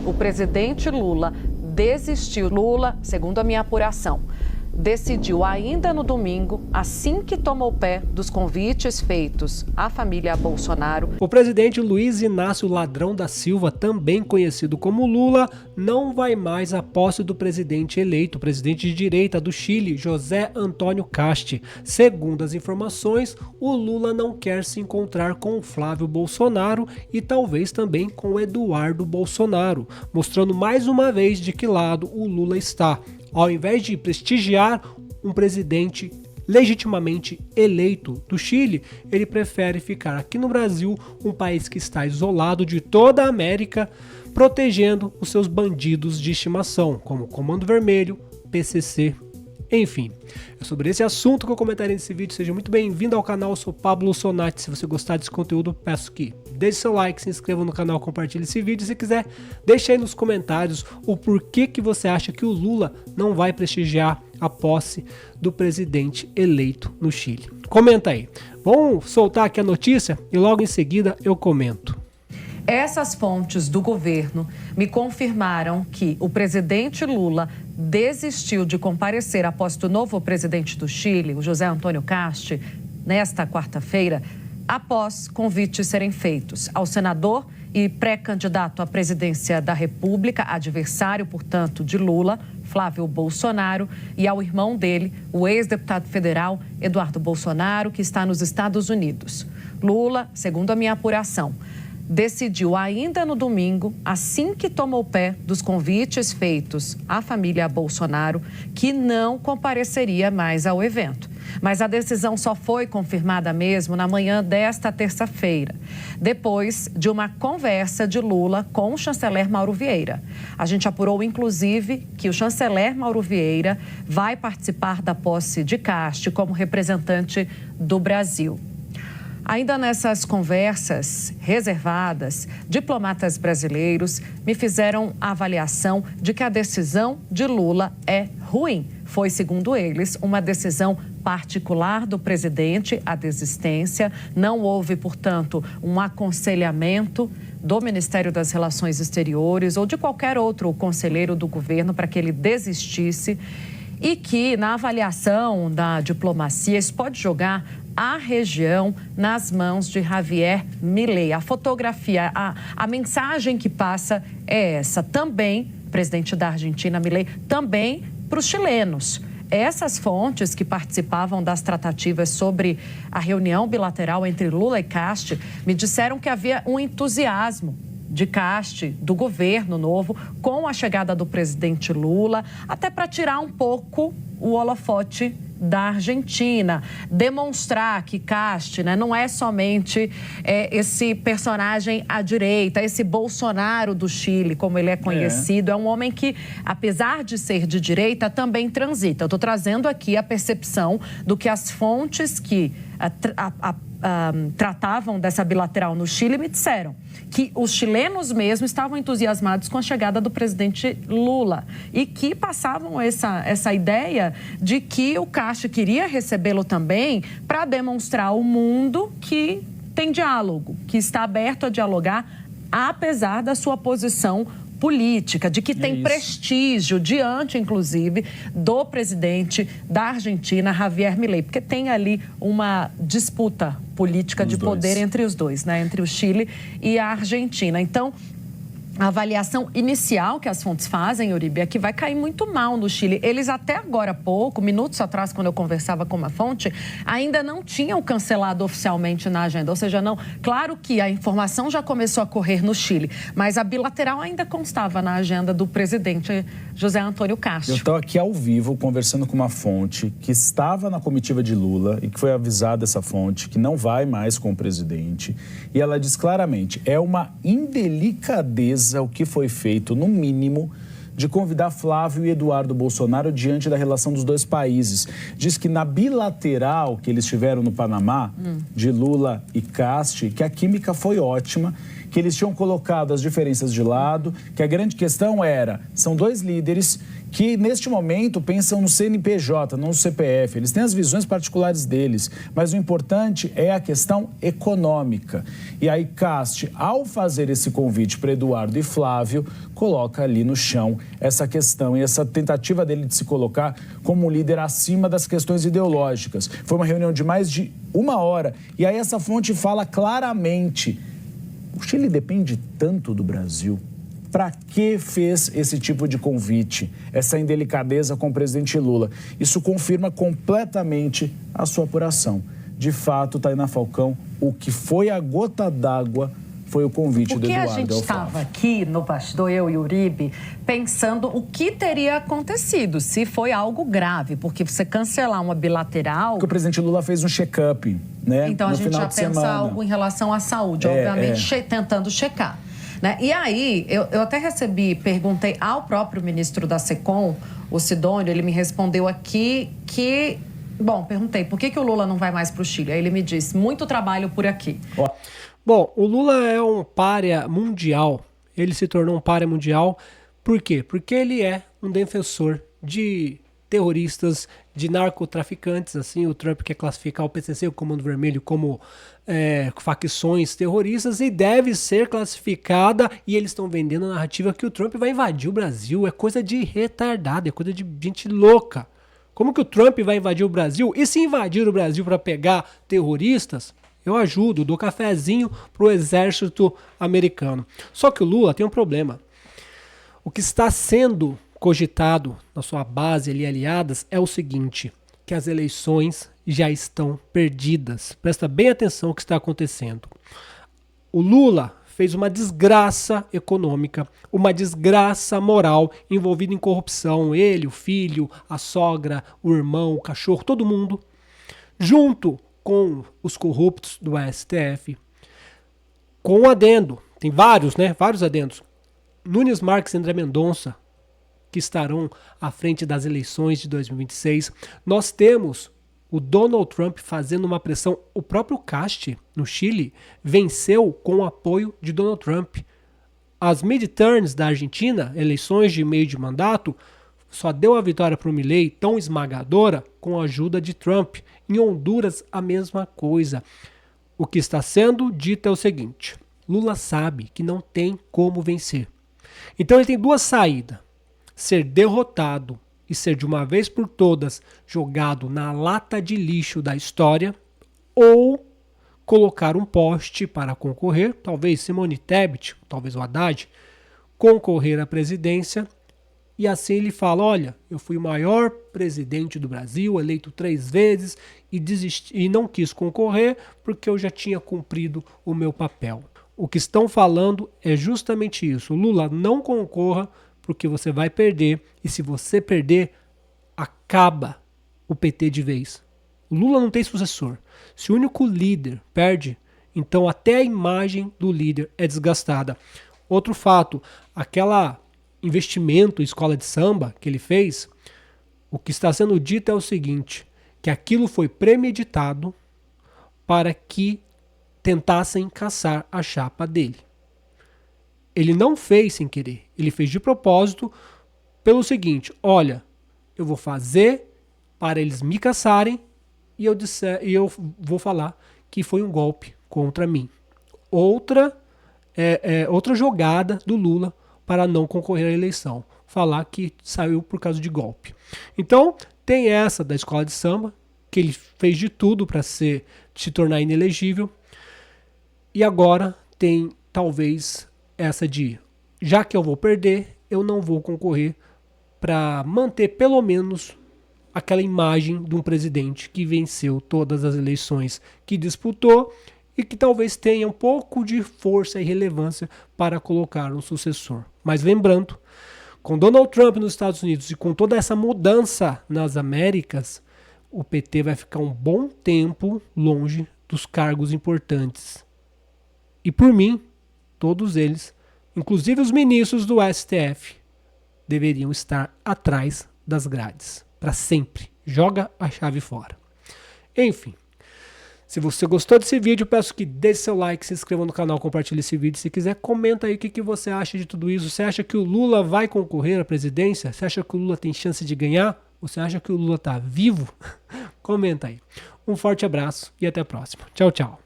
o presidente Lula desistiu. Lula, segundo a minha apuração, decidiu ainda no domingo, assim que tomou pé dos convites feitos à família Bolsonaro. O presidente Luiz Inácio Ladrão da Silva, também conhecido como Lula, não vai mais à posse do presidente eleito, o presidente de direita do Chile, José Antônio Kast. Segundo as informações, o Lula não quer se encontrar com o Flávio Bolsonaro e talvez também com o Eduardo Bolsonaro, mostrando mais uma vez de que lado o Lula está. Ao invés de prestigiar um presidente legitimamente eleito do Chile, ele prefere ficar aqui no Brasil, um país que está isolado de toda a América, protegendo os seus bandidos de estimação, como Comando Vermelho, PCC, enfim. É sobre esse assunto que eu comentarei nesse vídeo. Seja muito bem-vindo ao canal, eu sou Pablo Sonati. Se você gostar desse conteúdo, peço que deixe seu like, se inscreva no canal, compartilhe esse vídeo. Se quiser, deixe aí nos comentários o porquê que você acha que o Lula não vai prestigiar a posse do presidente eleito no Chile. Comenta aí. Vamos soltar aqui a notícia e logo em seguida eu comento. Essas fontes do governo me confirmaram que o presidente Lula desistiu de comparecer à posse do novo presidente do Chile, o José Antônio Kast, nesta quarta-feira, após convites serem feitos ao senador e pré-candidato à presidência da República, adversário, portanto, de Lula, Flávio Bolsonaro, e ao irmão dele, o ex-deputado federal Eduardo Bolsonaro, que está nos Estados Unidos. Lula, segundo a minha apuração, decidiu ainda no domingo, assim que tomou pé dos convites feitos à família Bolsonaro, que não compareceria mais ao evento. Mas a decisão só foi confirmada mesmo na manhã desta terça-feira, depois de uma conversa de Lula com o chanceler Mauro Vieira. A gente apurou, inclusive, que o chanceler Mauro Vieira vai participar da posse de Kast como representante do Brasil. Ainda nessas conversas reservadas, diplomatas brasileiros me fizeram a avaliação de que a decisão de Lula é ruim. Foi, segundo eles, uma decisão particular do presidente, a desistência. Não houve, portanto, um aconselhamento do Ministério das Relações Exteriores ou de qualquer outro conselheiro do governo para que ele desistisse. E que, na avaliação da diplomacia, isso pode jogar a região nas mãos de Javier Milei. A fotografia, a mensagem que passa é essa. Também, presidente da Argentina, Milei, também para os chilenos. Essas fontes que participavam das tratativas sobre a reunião bilateral entre Lula e Kast me disseram que havia um entusiasmo de Kast, do governo novo, com a chegada do presidente Lula, até para tirar um pouco o holofote da Argentina, demonstrar que Kast, né, não é somente esse personagem à direita, esse Bolsonaro do Chile, como ele é conhecido, é um homem que, apesar de ser de direita, também transita. Eu estou trazendo aqui a percepção do que as fontes que tratavam dessa bilateral no Chile me disseram que os chilenos mesmo estavam entusiasmados com a chegada do presidente Lula e que passavam essa ideia de que o Kast queria recebê-lo também para demonstrar ao mundo que tem diálogo, que está aberto a dialogar, apesar da sua posição política, de que tem prestígio diante, inclusive, do presidente da Argentina, Javier Milei, porque tem ali uma disputa política de poder entre os dois, né? Entre o Chile e a Argentina. Então, a avaliação inicial que as fontes fazem, Uribe, é que vai cair muito mal no Chile. Eles até agora há pouco, minutos atrás, quando eu conversava com uma fonte, ainda não tinham cancelado oficialmente na agenda. Ou seja, não. Claro que a informação já começou a correr no Chile, mas a bilateral ainda constava na agenda do presidente José Antônio Kast. Eu estou aqui ao vivo conversando com uma fonte que estava na comitiva de Lula e que foi avisada essa fonte que não vai mais com o presidente. E ela diz claramente, é uma indelicadeza o que foi feito, no mínimo, de convidar Flávio e Eduardo Bolsonaro diante da relação dos dois países. Diz que na bilateral que eles tiveram no Panamá, de Lula e Kast, que a química foi ótima que eles tinham colocado as diferenças de lado, que a grande questão são dois líderes que neste momento pensam no CNPJ, não no CPF. Eles têm as visões particulares deles, mas o importante é a questão econômica. E aí Cast, ao fazer esse convite para Eduardo e Flávio, coloca ali no chão essa questão e essa tentativa dele de se colocar como um líder acima das questões ideológicas. Foi uma reunião de mais de 1 hora e aí essa fonte fala claramente: o Chile depende tanto do Brasil. Para que fez esse tipo de convite, essa indelicadeza com o presidente Lula? Isso confirma completamente a sua apuração. De fato, Tainá Falcão, o que foi a gota d'água foi o convite do Eduardo. Porque a gente estava aqui no bastidor, eu e o Uribe, pensando o que teria acontecido, se foi algo grave, porque você cancelar uma bilateral... Porque o presidente Lula fez um check-up, né? Então a gente já pensa algo em relação à saúde, obviamente tentando checar. Né? E aí, eu até perguntei ao próprio ministro da SECOM, o Sidônio, ele me respondeu aqui que... Bom, perguntei, por que o Lula não vai mais para o Chile? Aí ele me disse, muito trabalho por aqui. Bom, o Lula é um pária mundial. Ele se tornou um pária mundial. Por quê? Porque ele é um defensor de terroristas, de narcotraficantes. Assim, o Trump quer classificar o PCC, o Comando Vermelho, como facções terroristas e deve ser classificada. E eles estão vendendo a narrativa que o Trump vai invadir o Brasil. É coisa de retardado, é coisa de gente louca. Como que o Trump vai invadir o Brasil? E se invadir o Brasil para pegar terroristas, eu ajudo, dou cafezinho pro exército americano. Só que o Lula tem um problema. O que está sendo cogitado na sua base ali, aliadas, é o seguinte, que as eleições já estão perdidas. Presta bem atenção no que está acontecendo. O Lula fez uma desgraça econômica, uma desgraça moral envolvida em corrupção. Ele, o filho, a sogra, o irmão, o cachorro, todo mundo, junto com os corruptos do STF, com um adendo, tem vários, né? Vários adendos. Nunes Marques e André Mendonça, que estarão à frente das eleições de 2026. Nós temos o Donald Trump fazendo uma pressão. O próprio Cast, no Chile, venceu com o apoio de Donald Trump. As midterms da Argentina, eleições de meio de mandato, só deu a vitória para o Milei tão esmagadora com a ajuda de Trump. Em Honduras, a mesma coisa. O que está sendo dito é o seguinte: Lula sabe que não tem como vencer. Então ele tem duas saídas: ser derrotado e ser de uma vez por todas jogado na lata de lixo da história, ou colocar um poste para concorrer, talvez Simone Tebet, talvez o Haddad, concorrer à presidência. E assim ele fala: olha, eu fui o maior presidente do Brasil, eleito 3 vezes e desisti, e não quis concorrer porque eu já tinha cumprido o meu papel. O que estão falando é justamente isso. Lula, não concorra porque você vai perder, e se você perder, acaba o PT de vez. O Lula não tem sucessor. Se o único líder perde, então até a imagem do líder é desgastada. Outro fato, aquela investimento em escola de samba que ele fez, o que está sendo dito é o seguinte, que aquilo foi premeditado para que tentassem caçar a chapa dele. Ele não fez sem querer, ele fez de propósito pelo seguinte: olha, eu vou fazer para eles me caçarem e eu vou falar que foi um golpe contra mim. Outra jogada do Lula para não concorrer à eleição, falar que saiu por causa de golpe. Então, tem essa da escola de samba, que ele fez de tudo para se tornar inelegível. E agora tem, talvez, essa de, já que eu vou perder, eu não vou concorrer, para manter pelo menos aquela imagem de um presidente que venceu todas as eleições que disputou e que talvez tenha um pouco de força e relevância para colocar um sucessor. Mas lembrando, com Donald Trump nos Estados Unidos e com toda essa mudança nas Américas, o PT vai ficar um bom tempo longe dos cargos importantes. E por mim, todos eles, inclusive os ministros do STF, deveriam estar atrás das grades. Para sempre. Joga a chave fora. Enfim. Se você gostou desse vídeo, peço que deixe seu like, se inscreva no canal, compartilhe esse vídeo. Se quiser, comenta aí o que você acha de tudo isso. Você acha que o Lula vai concorrer à presidência? Você acha que o Lula tem chance de ganhar? Você acha que o Lula tá vivo? Comenta aí. Um forte abraço e até a próxima. Tchau, tchau.